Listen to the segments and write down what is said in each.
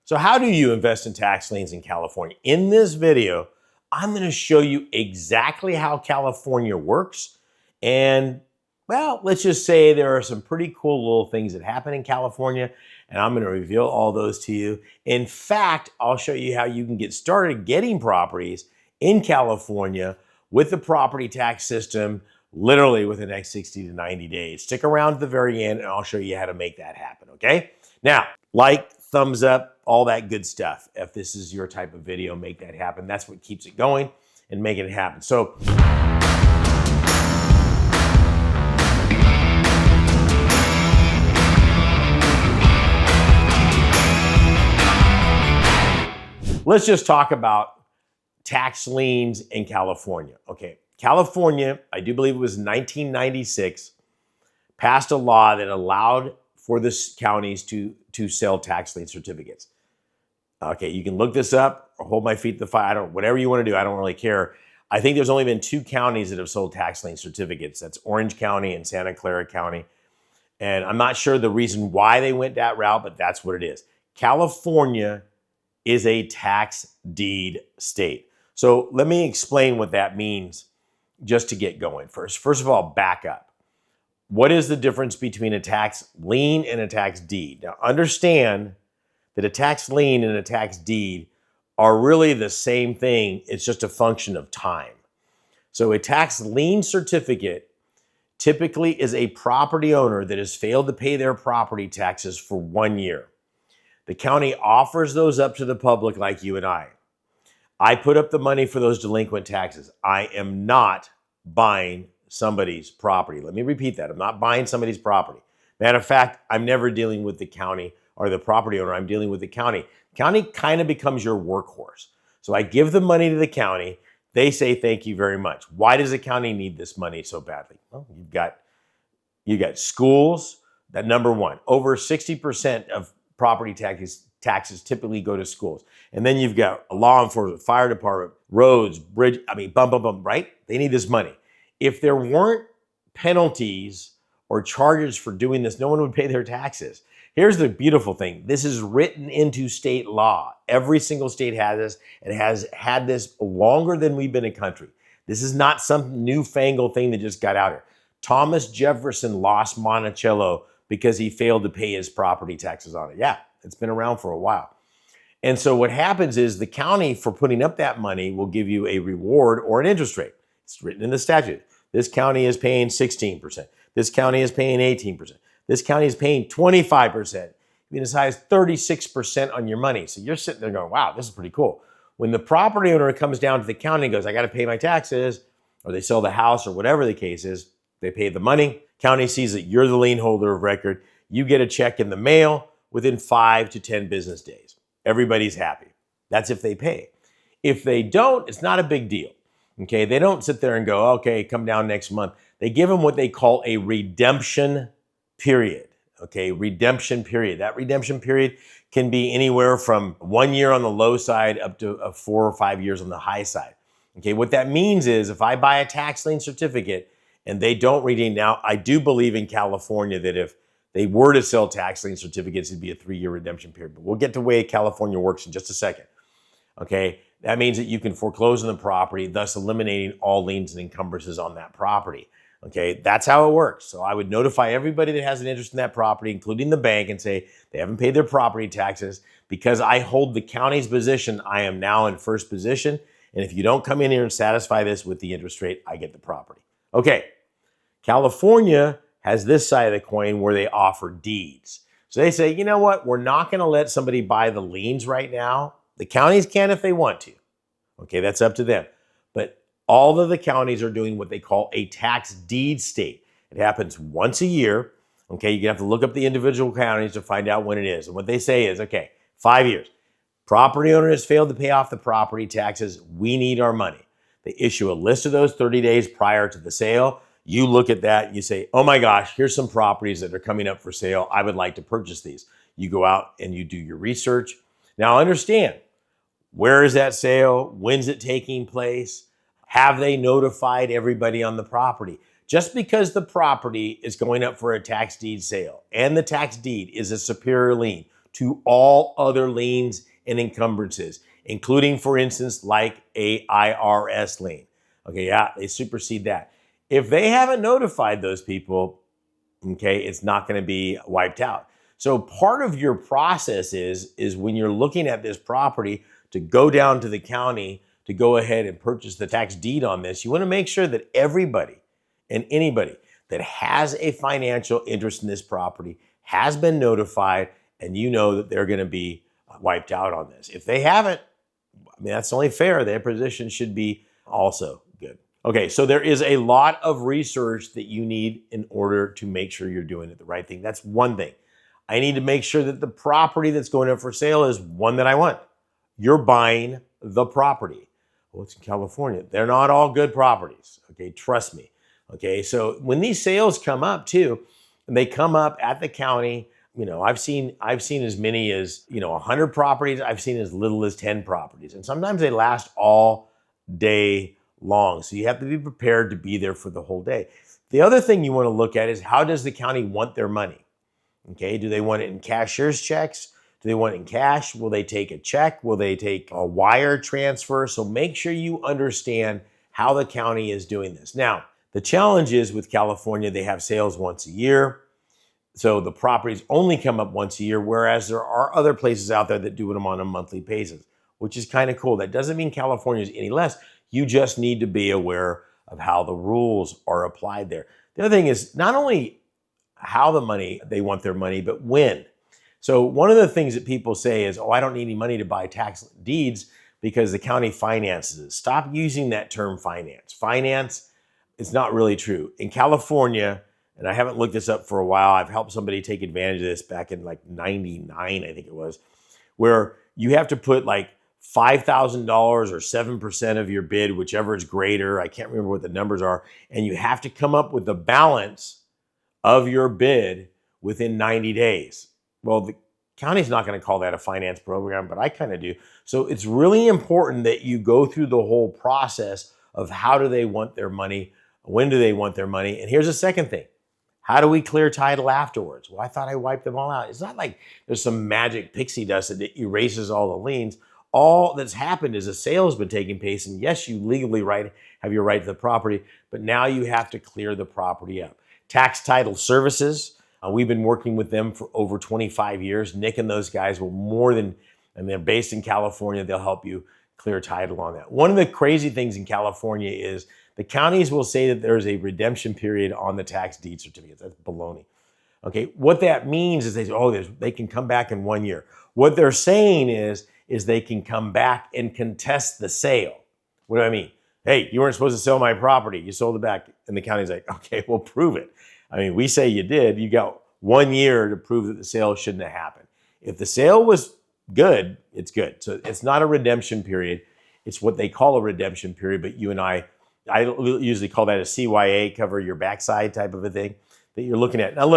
So how do you invest in tax liens in California? In this video, I'm going to show you exactly how California works. And well, let's just say there are some pretty cool little things that happen in California, and I'm going to reveal all those to you. In fact, I'll show you how you can get started getting properties in California with the property tax system literally within the next 60 to 90 days. Stick around to the very end and I'll show you how to make that happen, okay? Now, like, thumbs up, all that good stuff. If this is your type of video, make that happen. That's what keeps it going and making it happen. So, let's just talk about tax liens in California. Okay, California, I do believe it was 1996, passed a law that allowed for the counties to sell tax lien certificates. Okay, you can look this up or hold my feet to the fire. Whatever you want to do, I don't really care. I think there's only been 2 counties that have sold tax lien certificates. That's Orange County and Santa Clara County. And I'm not sure the reason why they went that route, but that's what it is. California is a tax deed state. So let me explain what that means just to get going first. First of all, back up. What is the difference between a tax lien and a tax deed? Now, understand that a tax lien and a tax deed are really the same thing. It's just a function of time. So a tax lien certificate typically is a property owner that has failed to pay their property taxes for 1 year. The county offers those up to the public like you and I. I put up the money for those delinquent taxes. I am not buying somebody's property. Let me repeat that. I'm not buying somebody's property. Matter of fact, I'm never dealing with the county or the property owner. I'm dealing with the county. County kind of becomes your workhorse. So I give the money to the county. They say, thank you very much. Why does the county need this money so badly? Well, you got schools. That number one, over 60% of property taxes typically go to schools. And then you've got a law enforcement, fire department, roads, bridge, right? They need this money. If there weren't penalties or charges for doing this, no one would pay their taxes. Here's the beautiful thing. This is written into state law. Every single state has this and has had this longer than we've been a country. This is not some newfangled thing that just got out here. Thomas Jefferson lost Monticello because he failed to pay his property taxes on it. Yeah, it's been around for a while. And so what happens is the county, for putting up that money, will give you a reward or an interest rate. It's written in the statute. This county is paying 16%. This county is paying 18%. This county is paying 25%, even as high as 36% on your money. So you're sitting there going, wow, this is pretty cool. When the property owner comes down to the county and goes, I got to pay my taxes, or they sell the house or whatever the case is, they pay the money. County sees that you're the lien holder of record. You get a check in the mail within 5 to 10 business days. Everybody's happy. That's if they pay. If they don't, it's not a big deal. Okay, they don't sit there and go, okay, come down next month. They give them what they call a redemption period. Okay, redemption period. That redemption period can be anywhere from 1 year on the low side up to 4 or 5 years on the high side. Okay, what that means is if I buy a tax lien certificate and they don't redeem, now I do believe in California that if they were to sell tax lien certificates, it'd be a 3-year redemption period. But we'll get to the way California works in just a second. Okay, that means that you can foreclose on the property, thus eliminating all liens and encumbrances on that property. Okay, that's how it works. So I would notify everybody that has an interest in that property, including the bank, and say they haven't paid their property taxes. Because I hold the county's position, I am now in first position. And if you don't come in here and satisfy this with the interest rate, I get the property. Okay, California has this side of the coin where they offer deeds. So they say, you know what? We're not going to let somebody buy the liens right now. The counties can if they want to. Okay, that's up to them. But all of the counties are doing what they call a tax deed state. It happens once a year. Okay, you have to look up the individual counties to find out when it is. And what they say is, okay, 5 years. Property owner has failed to pay off the property taxes. We need our money. They issue a list of those 30 days prior to the sale. You look at that and you say, oh my gosh, here's some properties that are coming up for sale. I would like to purchase these. You go out and you do your research. Now understand, where is that sale? When's it taking place? Have they notified everybody on the property? Just because the property is going up for a tax deed sale and the tax deed is a superior lien to all other liens and encumbrances, including, for instance, like a IRS lien. Okay, yeah, they supersede that. If they haven't notified those people, okay, it's not going to be wiped out. So part of your process is when you're looking at this property to go down to the county to go ahead and purchase the tax deed on this, you want to make sure that everybody and anybody that has a financial interest in this property has been notified, and you know that they're going to be wiped out on this. If they haven't, I mean, that's only fair. Their position should be also good. Okay, so there is a lot of research that you need in order to make sure you're doing it the right thing. That's one thing. I need to make sure that the property that's going up for sale is one that I want. You're buying the property. Well, it's in California. They're not all good properties. Okay, trust me. Okay, so when these sales come up too, and they come up at the county, you know, I've seen as many as, 100 properties. I've seen as little as 10 properties. And sometimes they last all day long. So you have to be prepared to be there for the whole day. The other thing you want to look at is, how does the county want their money? Okay, do they want it in cashier's checks? Do they want it in cash? Will they take a check? Will they take a wire transfer? So make sure you understand how the county is doing this. Now, the challenge is with California, they have sales once a year. So the properties only come up once a year, whereas there are other places out there that do them on a monthly basis, which is kind of cool. That doesn't mean California is any less. You just need to be aware of how the rules are applied there. The other thing is not only how they want their money, but when. So one of the things that people say is, oh, I don't need any money to buy tax deeds because the county finances it. Stop using that term finance. Finance is not really true. In California, and I haven't looked this up for a while, I've helped somebody take advantage of this back in like 99, I think it was, where you have to put like $5,000 or 7% of your bid, whichever is greater. I can't remember what the numbers are. And you have to come up with the balance of your bid within 90 days. Well, the county's not going to call that a finance program, but I kind of do. So it's really important that you go through the whole process of how do they want their money, when do they want their money, and here's the second thing. How do we clear title afterwards? Well, I thought I wiped them all out. It's not like there's some magic pixie dust that erases all the liens. All that's happened is a sale has been taking place, and yes, you legally have your right to the property, but now you have to clear the property up. Tax Title Services, we've been working with them for over 25 years. Nick and those guys will and they're based in California. They'll help you clear title on that. One of the crazy things in California is the counties will say that there's a redemption period on the tax deed certificates. That's baloney. Okay, what that means is they say, they can come back in 1 year. What they're saying is they can come back and contest the sale. What do I mean? Hey, you weren't supposed to sell my property. You sold it back. And the county's like, okay, well, prove it. I mean, we say you did. You got 1 year to prove that the sale shouldn't have happened. If the sale was good, it's good. So it's not a redemption period. It's what they call a redemption period. But you and I usually call that a CYA, cover your backside type of a thing that you're looking at. Now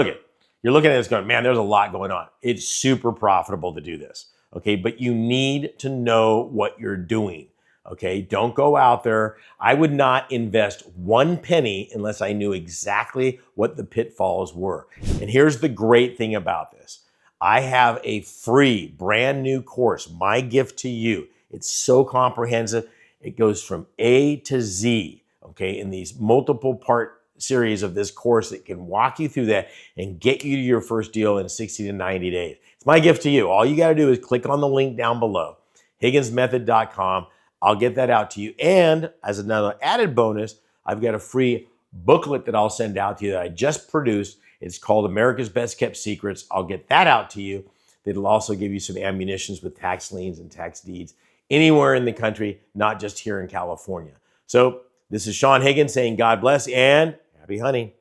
you're looking at this going, man, there's a lot going on. It's super profitable to do this. Okay, but you need to know what you're doing. Okay, don't go out there. I would not invest 1 penny unless I knew exactly what the pitfalls were. And here's the great thing about this. I have a free brand new course, my gift to you. It's so comprehensive. It goes from A to Z, okay, in these multiple part series of this course that can walk you through that and get you to your first deal in 60 to 90 days. It's my gift to you. All you got to do is click on the link down below, higginsmethod.com. I'll get that out to you. And as another added bonus, I've got a free booklet that I'll send out to you that I just produced. It's called America's Best Kept Secrets. I'll get that out to you. It'll also give you some ammunitions with tax liens and tax deeds anywhere in the country, not just here in California. So this is Saen Higgins saying God bless and happy hunting.